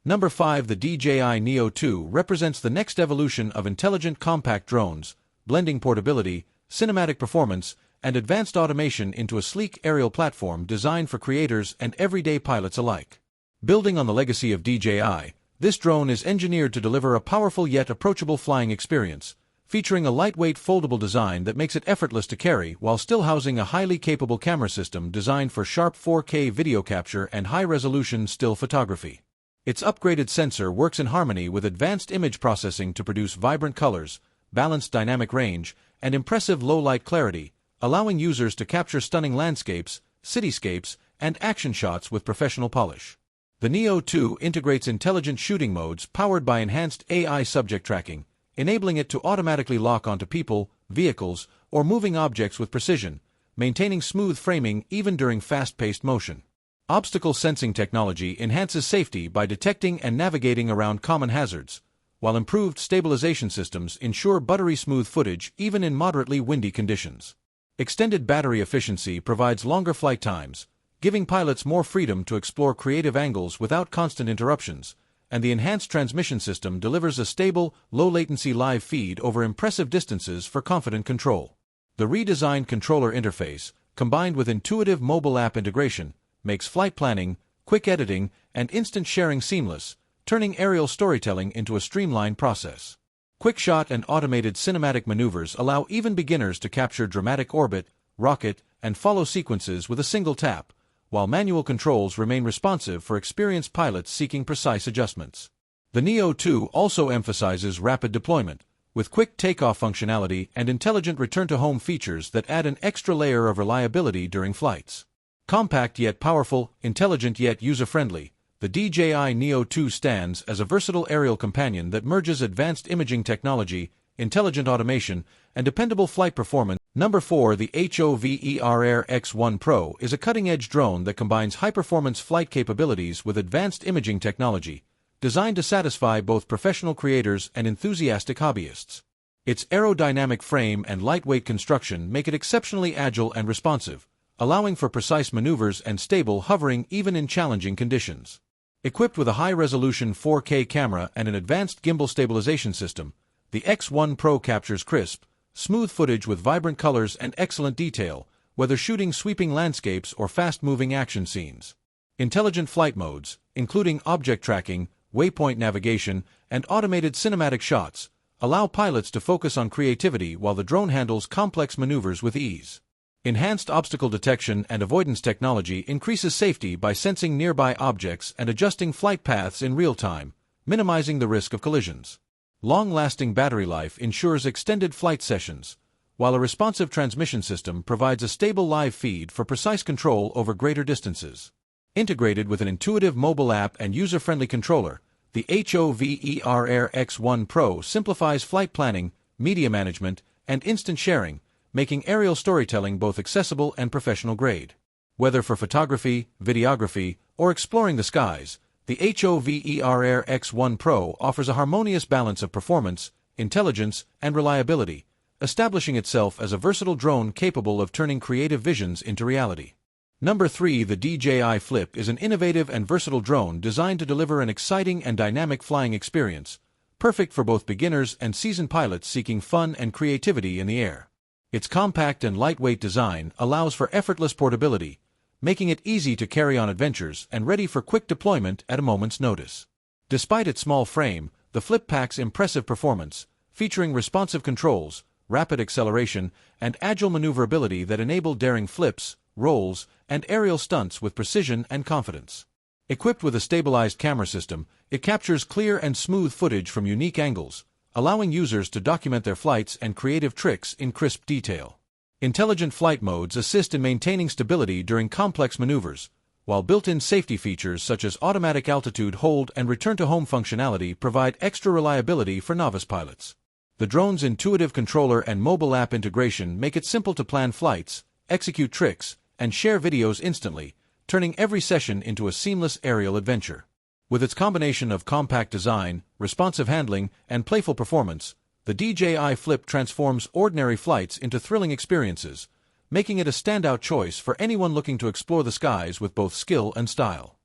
Number 5. The DJI Neo 2 represents the next evolution of intelligent compact drones, blending portability, cinematic performance, and advanced automation into a sleek aerial platform designed for creators and everyday pilots alike. Building on the legacy of DJI, this drone is engineered to deliver a powerful yet approachable flying experience, featuring a lightweight foldable design that makes it effortless to carry while still housing a highly capable camera system designed for sharp 4K video capture and high-resolution still photography. Its upgraded sensor works in harmony with advanced image processing to produce vibrant colors, balanced dynamic range, and impressive low-light clarity, allowing users to capture stunning landscapes, cityscapes, and action shots with professional polish. The Neo 2 integrates intelligent shooting modes powered by enhanced AI subject tracking, enabling it to automatically lock onto people, vehicles, or moving objects with precision, maintaining smooth framing even during fast-paced motion. Obstacle sensing technology enhances safety by detecting and navigating around common hazards, while improved stabilization systems ensure buttery-smooth footage even in moderately windy conditions. Extended battery efficiency provides longer flight times, giving pilots more freedom to explore creative angles without constant interruptions, and the enhanced transmission system delivers a stable, low-latency live feed over impressive distances for confident control. The redesigned controller interface, combined with intuitive mobile app integration, makes flight planning, quick editing, and instant sharing seamless, turning aerial storytelling into a streamlined process. Quick-shot and automated cinematic maneuvers allow even beginners to capture dramatic orbit, rocket, and follow sequences with a single tap, while manual controls remain responsive for experienced pilots seeking precise adjustments. The Neo 2 also emphasizes rapid deployment, with quick takeoff functionality and intelligent return-to-home features that add an extra layer of reliability during flights. Compact yet powerful, intelligent yet user-friendly, the DJI Neo 2 stands as a versatile aerial companion that merges advanced imaging technology, intelligent automation, and dependable flight performance. Number 4. The HOVERAir X1 PRO is a cutting-edge drone that combines high-performance flight capabilities with advanced imaging technology, designed to satisfy both professional creators and enthusiastic hobbyists. Its aerodynamic frame and lightweight construction make it exceptionally agile and responsive, allowing for precise maneuvers and stable hovering even in challenging conditions. Equipped with a high-resolution 4K camera and an advanced gimbal stabilization system, the X1 PRO captures crisp, smooth footage with vibrant colors and excellent detail, whether shooting sweeping landscapes or fast-moving action scenes. Intelligent flight modes, including object tracking, waypoint navigation, and automated cinematic shots, allow pilots to focus on creativity while the drone handles complex maneuvers with ease. Enhanced obstacle detection and avoidance technology increases safety by sensing nearby objects and adjusting flight paths in real time, minimizing the risk of collisions. Long-lasting battery life ensures extended flight sessions, while a responsive transmission system provides a stable live feed for precise control over greater distances. Integrated with an intuitive mobile app and user-friendly controller, the HOVERAir X1 PRO simplifies flight planning, media management, and instant sharing, making aerial storytelling both accessible and professional-grade. Whether for photography, videography, or exploring the skies, the HOVERAir X1 PRO offers a harmonious balance of performance, intelligence, and reliability, establishing itself as a versatile drone capable of turning creative visions into reality. Number 3. The DJI Flip is an innovative and versatile drone designed to deliver an exciting and dynamic flying experience, perfect for both beginners and seasoned pilots seeking fun and creativity in the air. Its compact and lightweight design allows for effortless portability, making it easy to carry on adventures and ready for quick deployment at a moment's notice. Despite its small frame, the Flip packs impressive performance, featuring responsive controls, rapid acceleration, and agile maneuverability that enable daring flips, rolls, and aerial stunts with precision and confidence. Equipped with a stabilized camera system, it captures clear and smooth footage from unique angles, allowing users to document their flights and creative tricks in crisp detail. Intelligent flight modes assist in maintaining stability during complex maneuvers, while built-in safety features such as automatic altitude hold and return-to-home functionality provide extra reliability for novice pilots. The drone's intuitive controller and mobile app integration make it simple to plan flights, execute tricks, and share videos instantly, turning every session into a seamless aerial adventure. With its combination of compact design, responsive handling, and playful performance, the DJI Flip transforms ordinary flights into thrilling experiences, making it a standout choice for anyone looking to explore the skies with both skill and style.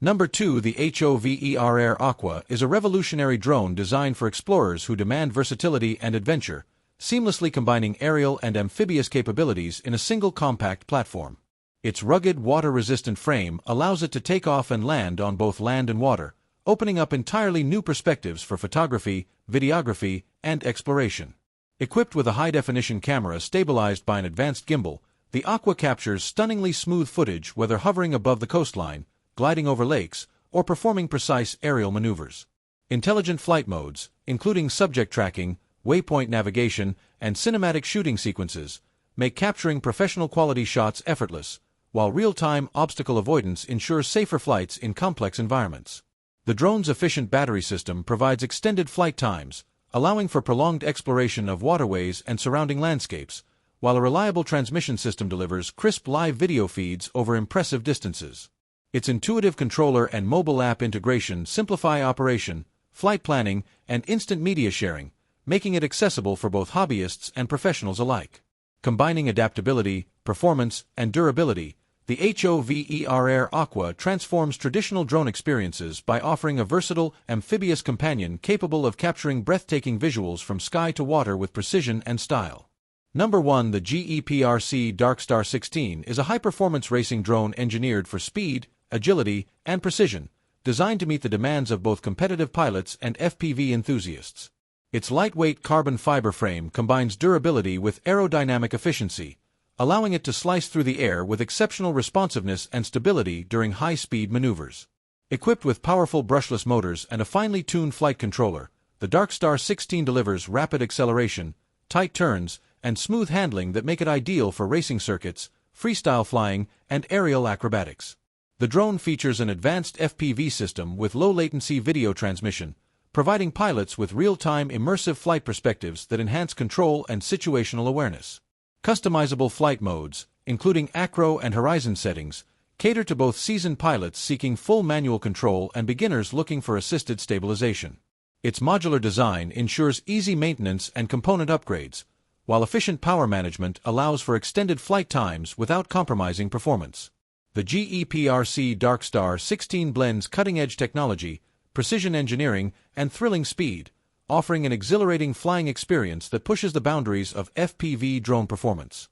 Number 2. The HOVERAir AQUA is a revolutionary drone designed for explorers who demand versatility and adventure, seamlessly combining aerial and amphibious capabilities in a single compact platform. Its rugged, water-resistant frame allows it to take off and land on both land and water, opening up entirely new perspectives for photography, videography, and exploration. Equipped with a high-definition camera stabilized by an advanced gimbal, the Aqua captures stunningly smooth footage whether hovering above the coastline, gliding over lakes, or performing precise aerial maneuvers. Intelligent flight modes, including subject tracking, waypoint navigation, and cinematic shooting sequences, make capturing professional-quality shots effortless, while real-time obstacle avoidance ensures safer flights in complex environments. The drone's efficient battery system provides extended flight times, allowing for prolonged exploration of waterways and surrounding landscapes, while a reliable transmission system delivers crisp live video feeds over impressive distances. Its intuitive controller and mobile app integration simplify operation, flight planning, and instant media sharing, making it accessible for both hobbyists and professionals alike. Combining adaptability, performance, and durability, the HOVERAir AQUA transforms traditional drone experiences by offering a versatile, amphibious companion capable of capturing breathtaking visuals from sky to water with precision and style. Number 1. The GEPRC DarkStar16 is a high-performance racing drone engineered for speed, agility, and precision, designed to meet the demands of both competitive pilots and FPV enthusiasts. Its lightweight carbon fiber frame combines durability with aerodynamic efficiency, allowing it to slice through the air with exceptional responsiveness and stability during high-speed maneuvers. Equipped with powerful brushless motors and a finely tuned flight controller, the DarkStar16 delivers rapid acceleration, tight turns, and smooth handling that make it ideal for racing circuits, freestyle flying, and aerial acrobatics. The drone features an advanced FPV system with low-latency video transmission, providing pilots with real-time immersive flight perspectives that enhance control and situational awareness. Customizable flight modes, including acro and horizon settings, cater to both seasoned pilots seeking full manual control and beginners looking for assisted stabilization. Its modular design ensures easy maintenance and component upgrades, while efficient power management allows for extended flight times without compromising performance. The GEPRC DarkStar16 blends cutting-edge technology, precision engineering, and thrilling speed, offering an exhilarating flying experience that pushes the boundaries of FPV drone performance.